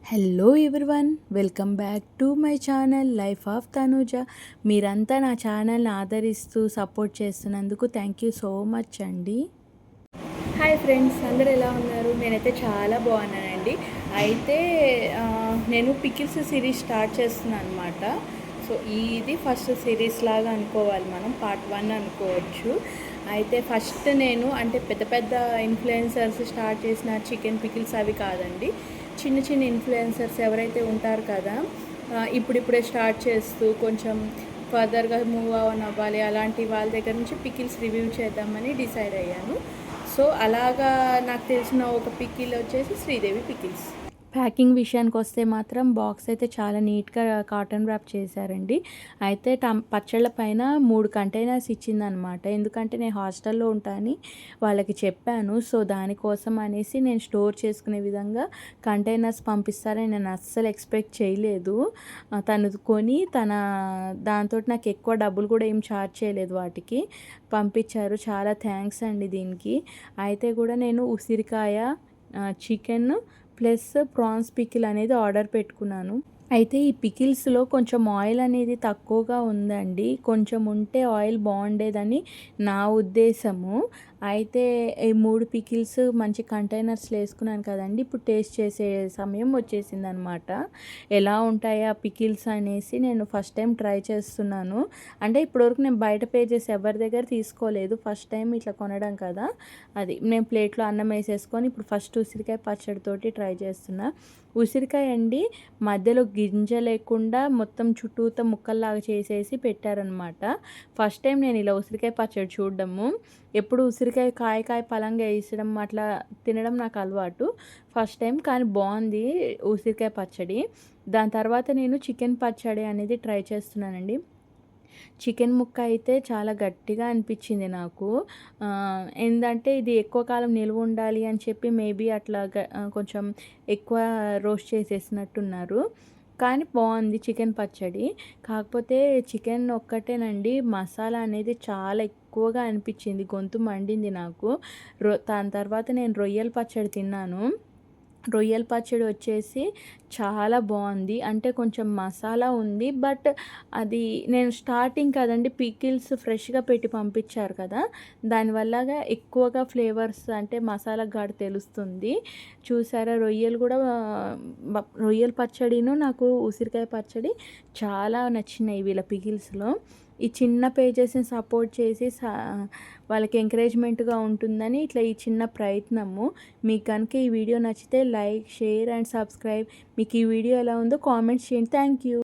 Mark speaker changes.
Speaker 1: Hello everyone, welcome back to my channel life of Tanuja. మీరంతా నా ఛానల్ని ఆదరిస్తూ సపోర్ట్ చేస్తున్నందుకు థ్యాంక్ యూ సో మచ్ అండి. హాయ్ ఫ్రెండ్స్, అందరూ ఎలా ఉన్నారు? నేనైతే చాలా బాగున్నానండి. అయితే నేను పికిల్స్ సిరీస్ స్టార్ట్ చేస్తున్నాను అనమాట. సో ఇది ఫస్ట్ సిరీస్ లాగా అనుకోవాలి, మనం పార్ట్ 1 అనుకోవచ్చు. అయితే ఫస్ట్ నేను అంటే పెద్ద పెద్ద ఇన్ఫ్లుయెన్సర్స్ స్టార్ట్ చేసిన చికెన్ పికిల్స్ అవి కాదండి. చిన్న చిన్న ఇన్ఫ్లుయెన్సర్స్ ఎవరైతే ఉంటారు కదా, ఇప్పుడిప్పుడే స్టార్ట్ చేస్తూ కొంచెం ఫర్దర్గా మూవ్ ఆన్ అవ్వాలి, అలాంటి వాళ్ళ దగ్గర నుంచి పికిల్స్ రివ్యూ చేద్దామని డిసైడ్ అయ్యాను. సో అలాగా నాకు తెలిసిన ఒక పికిల్ వచ్చేసి శ్రీదేవి పికిల్స్. ప్యాకింగ్ విషయానికి వస్తే మాత్రం బాక్స్ అయితే చాలా నీట్గా కాటన్ ర్యాప్ చేశారండి. అయితే పచ్చళ్ళ పైన 3 కంటైనర్స్ ఇచ్చిందనమాట. ఎందుకంటే నేను హాస్టల్లో ఉంటానని వాళ్ళకి చెప్పాను. సో దానికోసం అనేసి నేను స్టోర్ చేసుకునే విధంగా కంటైనర్స్ పంపిస్తారని నేను అస్సలు ఎక్స్పెక్ట్ చేయలేదు. తను కొని దాంతో నాకు ఎక్కువ డబ్బులు కూడా ఏం ఛార్జ్ చేయలేదు, వాటికి పంపించారు. చాలా థ్యాంక్స్ అండి దీనికి. అయితే కూడా నేను ఉసిరికాయ, చికెన్ ప్లస్ ప్రాన్స్ పికిల్ అనేది ఆర్డర్ పెట్టుకున్నాను. అయితే ఈ పికిల్స్లో కొంచెం ఆయిల్ అనేది తక్కువగా ఉందండి. కొంచెం ఉంటే ఆయిల్ బాగుండేదని నా ఉద్దేశము. అయితే ఈ 3 పికిల్స్ మంచి కంటైనర్స్లో వేసుకున్నాను కదండి. ఇప్పుడు టేస్ట్ చేసే సమయం వచ్చేసిందనమాట. ఎలా ఉంటాయా పికిల్స్ అనేసి నేను ఫస్ట్ టైం ట్రై చేస్తున్నాను. అంటే ఇప్పటివరకు నేను బయట పే చేసి ఎవరి దగ్గర తీసుకోలేదు, ఫస్ట్ టైం ఇట్లా కొనడం కదా. అది నేను ప్లేట్లో అన్నం వేసేసుకొని ఇప్పుడు ఫస్ట్ ఉసిరికాయ పచ్చడితోటి ట్రై చేస్తున్నా. ఉసిరికాయ అండి మధ్యలో గింజ లేకుండా మొత్తం చుట్టూతో ముక్కల్లాగా చేసేసి పెట్టారనమాట. ఫస్ట్ టైం నేను ఇలా ఉసిరికాయ పచ్చడి చూడడము. ఎప్పుడు ఉసిరికాయ కాయ పలంగా వేసడం అట్లా తినడం నాకు అలవాటు. ఫస్ట్ టైం కానీ బాగుంది ఉసిరికాయ పచ్చడి. దాని తర్వాత నేను చికెన్ పచ్చడి అనేది ట్రై చేస్తున్నానండి. చికెన్ ముక్క అయితే చాలా గట్టిగా అనిపించింది నాకు. ఏంటంటే ఇది ఎక్కువ కాలం నిల్వ ఉండాలి అని చెప్పి మేబీ అట్లా కొంచెం ఎక్కువ రోస్ట్ చేసేసినట్టున్నారు. కానీ బాగుంది చికెన్ పచ్చడి. కాకపోతే చికెన్ ఒక్కటేనండి, మసాలా అనేది చాలా ఎక్కువగా అనిపించింది, గొంతు మండింది నాకు. దాని తర్వాత నేను రొయ్యల పచ్చడి తిన్నాను. రొయ్యల పచ్చడి వచ్చేసి చాలా బాగుంది. అంటే కొంచెం మసాలా ఉంది, బట్ అది నేను స్టార్టింగ్ కదండి, పికిల్స్ ఫ్రెష్గా పెట్టి పంపించారు కదా, దానివల్లగా ఎక్కువగా ఫ్లేవర్స్ అంటే మసాలా ఘాటు తెలుస్తుంది. చూసారా, రొయ్యలు కూడా రొయ్యల పచ్చడిను నాకు ఉసిరికాయ పచ్చడి చాలా నచ్చినాయి వీళ్ళ పికిల్స్లో. ఈ చిన్న పేజెస్ని సపోర్ట్ చేసి వాళ్ళకి ఎంకరేజ్మెంట్గా ఉంటుందని ఇట్లా ఈ చిన్న ప్రయత్నము. మీకు కనుక ఈ వీడియో నచ్చితే లైక్, షేర్ అండ్ సబ్స్క్రైబ్. మీకు ఈ వీడియో ఎలా ఉందో కామెంట్స్ చేయండి. Thank you.